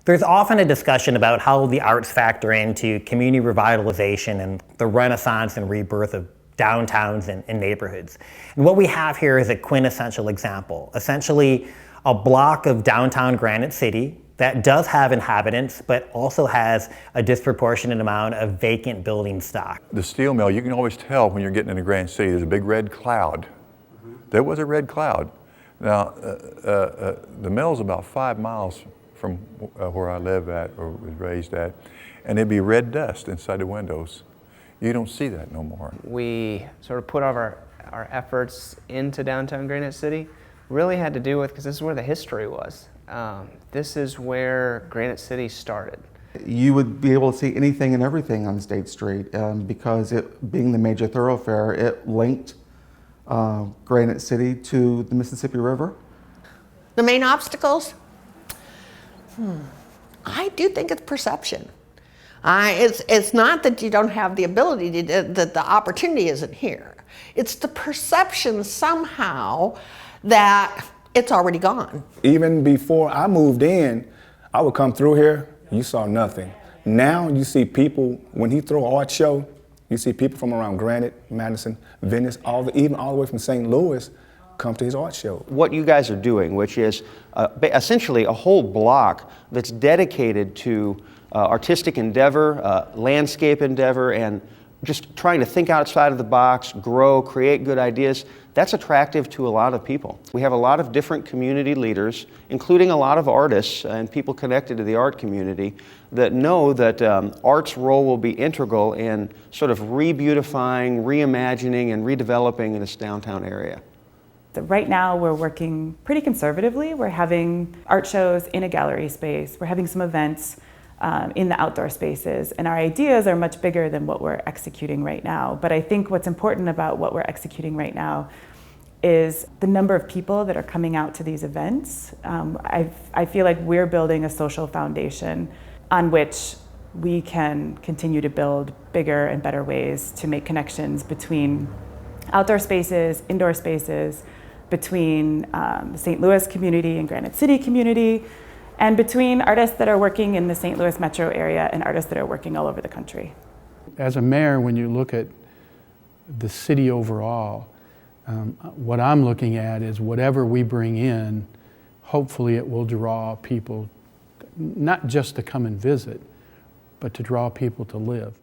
There's often a discussion about how the arts factor into community revitalization and the renaissance and rebirth of downtowns and neighborhoods. And what we have here is a quintessential example, essentially a block of downtown Granite City that does have inhabitants, but also has a disproportionate amount of vacant building stock. The steel mill, you can always tell when you're getting into Granite City, there's a big red cloud. There was a red cloud. Now, the mill's about 5 miles from where I live at or was raised at, and there'd be red dust inside the windows. You don't see that no more. We sort of put our efforts into downtown Granite City really had to do with, because this is where the history was. This is where Granite City started. You would be able to see anything and everything on State Street because it being the major thoroughfare, it linked Granite City to the Mississippi River. The main obstacles? I do think it's perception. It's not that you don't have the ability, that the opportunity isn't here. It's the perception somehow that it's already gone. Even before I moved in, I would come through here, you saw nothing. Now you see people, when he throw an art show, you see people from around Granite, Madison, Venice, even all the way from St. Louis come to his art show. What you guys are doing, which is essentially a whole block that's dedicated to artistic endeavor, landscape endeavor, and just trying to think outside of the box, grow, create good ideas, that's attractive to a lot of people. We have a lot of different community leaders, including a lot of artists and people connected to the art community, that know that art's role will be integral in sort of re-beautifying, reimagining, and redeveloping in this downtown area. Right now we're working pretty conservatively. We're having art shows in a gallery space. We're having some events in the outdoor spaces, and our ideas are much bigger than what we're executing right now. But I think what's important about what we're executing right now is the number of people that are coming out to these events. I feel like we're building a social foundation on which we can continue to build bigger and better ways to make connections between outdoor spaces, indoor spaces, between the St. Louis community and Granite City community, and between artists that are working in the St. Louis metro area and artists that are working all over the country. As a mayor, when you look at the city overall, what I'm looking at is whatever we bring in, hopefully it will draw people, not just to come and visit, but to draw people to live.